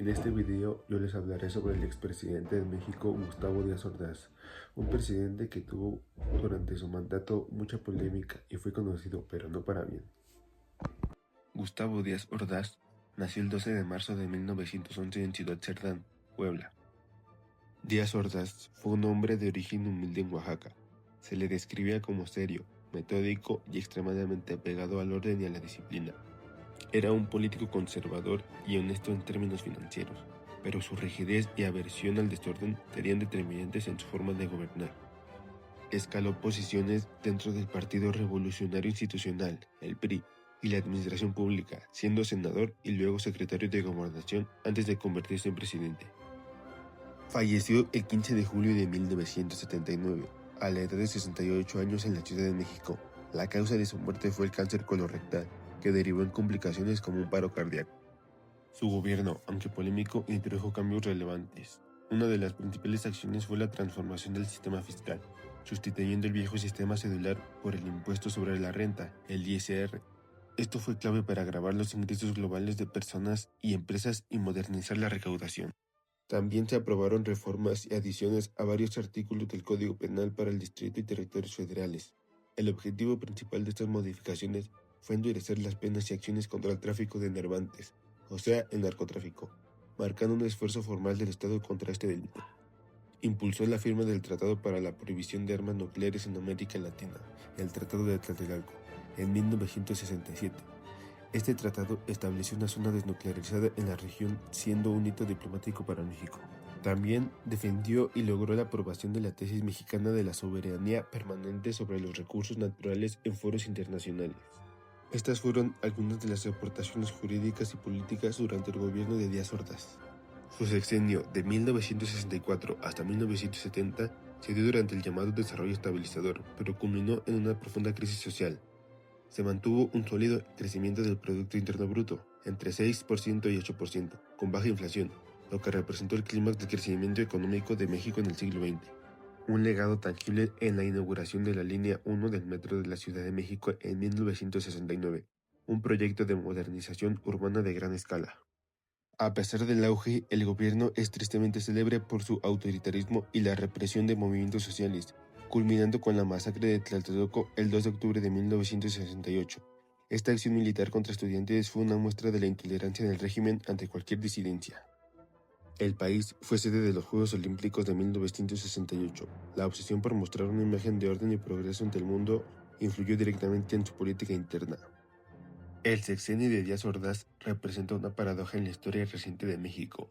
En este video yo les hablaré sobre el expresidente de México, Gustavo Díaz Ordaz, un presidente que tuvo durante su mandato mucha polémica y fue conocido, pero no para bien. Gustavo Díaz Ordaz nació el 12 de marzo de 1911 en Ciudad Cerdán, Puebla. Díaz Ordaz fue un hombre de origen humilde en Oaxaca. Se le describía como serio, metódico y extremadamente apegado al orden y a la disciplina. Era un político conservador y honesto en términos financieros, pero su rigidez y aversión al desorden serían determinantes en su forma de gobernar. Escaló posiciones dentro del Partido Revolucionario Institucional, el PRI, y la administración pública, siendo senador y luego secretario de Gobernación antes de convertirse en presidente. Falleció el 15 de julio de 1979, a la edad de 68 años en la Ciudad de México. La causa de su muerte fue el cáncer colorectal, que derivó en complicaciones como un paro cardíaco. Su gobierno, aunque polémico, introdujo cambios relevantes. Una de las principales acciones fue la transformación del sistema fiscal, sustituyendo el viejo sistema cedular por el impuesto sobre la renta, el ISR. Esto fue clave para agravar los ingresos globales de personas y empresas y modernizar la recaudación. También se aprobaron reformas y adiciones a varios artículos del Código Penal para el Distrito y Territorios Federales. El objetivo principal de estas modificaciones fue endurecer las penas y acciones contra el tráfico de enervantes, o sea, el narcotráfico, marcando un esfuerzo formal del Estado contra este delito. Impulsó la firma del Tratado para la Prohibición de Armas Nucleares en América Latina, el Tratado de Tlatelolco, en 1967. Este tratado estableció una zona desnuclearizada en la región, siendo un hito diplomático para México. También defendió y logró la aprobación de la tesis mexicana de la soberanía permanente sobre los recursos naturales en foros internacionales. Estas fueron algunas de las aportaciones jurídicas y políticas durante el gobierno de Díaz Ordaz. Su sexenio de 1964 hasta 1970 se dio durante el llamado desarrollo estabilizador, pero culminó en una profunda crisis social. Se mantuvo un sólido crecimiento del Producto Interno Bruto, entre 6% y 8%, con baja inflación, lo que representó el clímax del crecimiento económico de México en el siglo XX. Un legado tangible en la inauguración de la Línea 1 del Metro de la Ciudad de México en 1969, un proyecto de modernización urbana de gran escala. A pesar del auge, el gobierno es tristemente célebre por su autoritarismo y la represión de movimientos sociales, culminando con la masacre de Tlatelolco el 2 de octubre de 1968. Esta acción militar contra estudiantes fue una muestra de la intolerancia del régimen ante cualquier disidencia. El país fue sede de los Juegos Olímpicos de 1968. La obsesión por mostrar una imagen de orden y progreso ante el mundo influyó directamente en su política interna. El sexenio de Díaz Ordaz representa una paradoja en la historia reciente de México.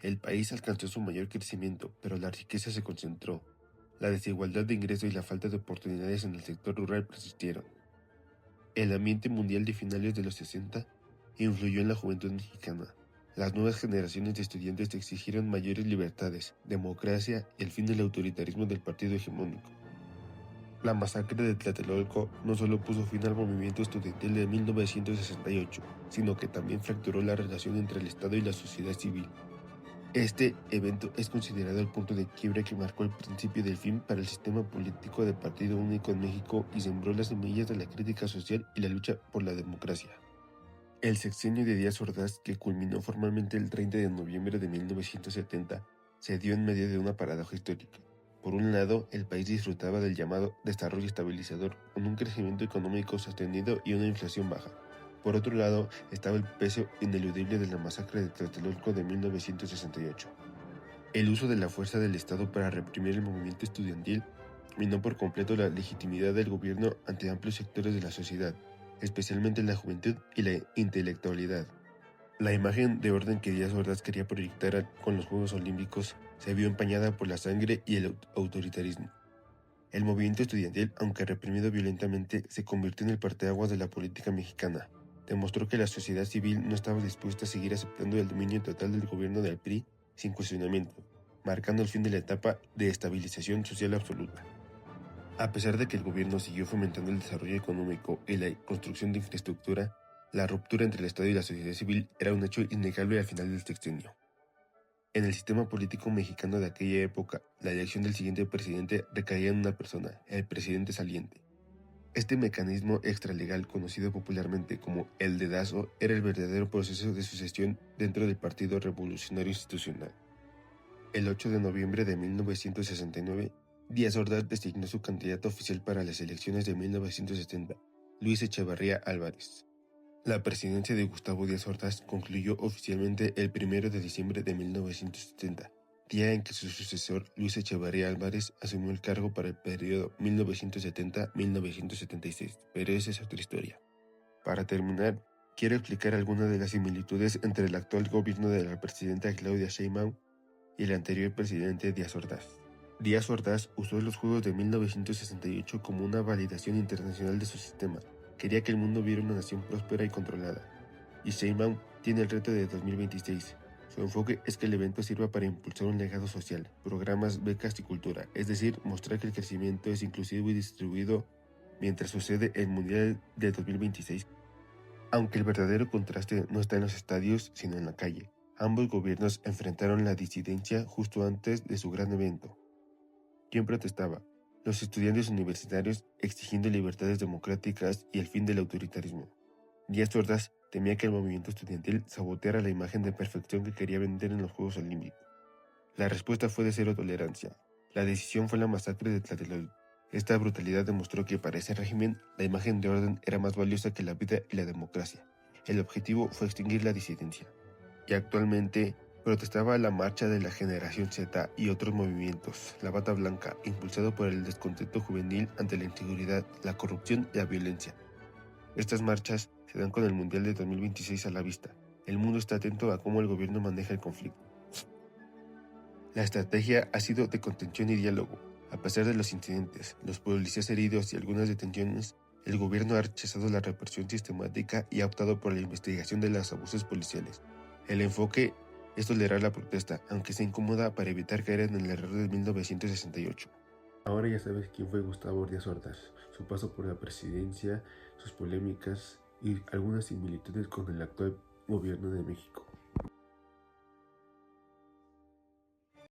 El país alcanzó su mayor crecimiento, pero la riqueza se concentró. La desigualdad de ingresos y la falta de oportunidades en el sector rural persistieron. El ambiente mundial de finales de los 60 influyó en la juventud mexicana. Las nuevas generaciones de estudiantes exigieron mayores libertades, democracia y el fin del autoritarismo del partido hegemónico. La masacre de Tlatelolco no solo puso fin al movimiento estudiantil de 1968, sino que también fracturó la relación entre el Estado y la sociedad civil. Este evento es considerado el punto de quiebre que marcó el principio del fin para el sistema político de partido único en México y sembró las semillas de la crítica social y la lucha por la democracia. El sexenio de Díaz Ordaz, que culminó formalmente el 30 de noviembre de 1970, se dio en medio de una paradoja histórica. Por un lado, el país disfrutaba del llamado desarrollo estabilizador, con un crecimiento económico sostenido y una inflación baja. Por otro lado, estaba el peso ineludible de la masacre de Tlatelolco de 1968. El uso de la fuerza del Estado para reprimir el movimiento estudiantil minó por completo la legitimidad del gobierno ante amplios sectores de la sociedad, especialmente la juventud y la intelectualidad. La imagen de orden que Díaz Ordaz quería proyectar con los Juegos Olímpicos se vio empañada por la sangre y el autoritarismo. El movimiento estudiantil, aunque reprimido violentamente, se convirtió en el parteaguas de la política mexicana. Demostró que la sociedad civil no estaba dispuesta a seguir aceptando el dominio total del gobierno del PRI sin cuestionamiento, marcando el fin de la etapa de estabilización social absoluta. A pesar de que el gobierno siguió fomentando el desarrollo económico y la construcción de infraestructura, la ruptura entre el Estado y la sociedad civil era un hecho innegable al final del sexenio. En el sistema político mexicano de aquella época, la elección del siguiente presidente recaía en una persona, el presidente saliente. Este mecanismo extralegal, conocido popularmente como el dedazo, era el verdadero proceso de sucesión dentro del Partido Revolucionario Institucional. El 8 de noviembre de 1969, Díaz Ordaz designó su candidato oficial para las elecciones de 1970, Luis Echeverría Álvarez. La presidencia de Gustavo Díaz Ordaz concluyó oficialmente el 1 de diciembre de 1970, día en que su sucesor Luis Echeverría Álvarez asumió el cargo para el periodo 1970-1976, pero esa es otra historia. Para terminar, quiero explicar algunas de las similitudes entre el actual gobierno de la presidenta Claudia Sheinbaum y el anterior presidente Díaz Ordaz. Díaz Ordaz usó los Juegos de 1968 como una validación internacional de su sistema. Quería que el mundo viera una nación próspera y controlada. Y Sheinbaum tiene el reto de 2026. Su enfoque es que el evento sirva para impulsar un legado social, programas, becas y cultura, es decir, mostrar que el crecimiento es inclusivo y distribuido mientras sucede el Mundial de 2026. Aunque el verdadero contraste no está en los estadios, sino en la calle. Ambos gobiernos enfrentaron la disidencia justo antes de su gran evento. ¿Quién protestaba? Los estudiantes universitarios exigiendo libertades democráticas y el fin del autoritarismo. Díaz Ordaz temía que el movimiento estudiantil saboteara la imagen de perfección que quería vender en los Juegos Olímpicos. La respuesta fue de cero tolerancia. La decisión fue la masacre de Tlatelolco. Esta brutalidad demostró que para ese régimen la imagen de orden era más valiosa que la vida y la democracia. El objetivo fue extinguir la disidencia. Y actualmente protestaba la marcha de la Generación Z y otros movimientos, la Bata Blanca, impulsado por el descontento juvenil ante la inseguridad, la corrupción y la violencia. Estas marchas se dan con el Mundial de 2026 a la vista. El mundo está atento a cómo el gobierno maneja el conflicto. La estrategia ha sido de contención y diálogo. A pesar de los incidentes, los policías heridos y algunas detenciones, el gobierno ha rechazado la represión sistemática y ha optado por la investigación de los abusos policiales. El enfoque es tolerar la protesta, aunque sea incómoda, para evitar caer en el error de 1968. Ahora ya sabes quién fue Gustavo Díaz Ordaz, su paso por la presidencia, sus polémicas y algunas similitudes con el actual gobierno de México.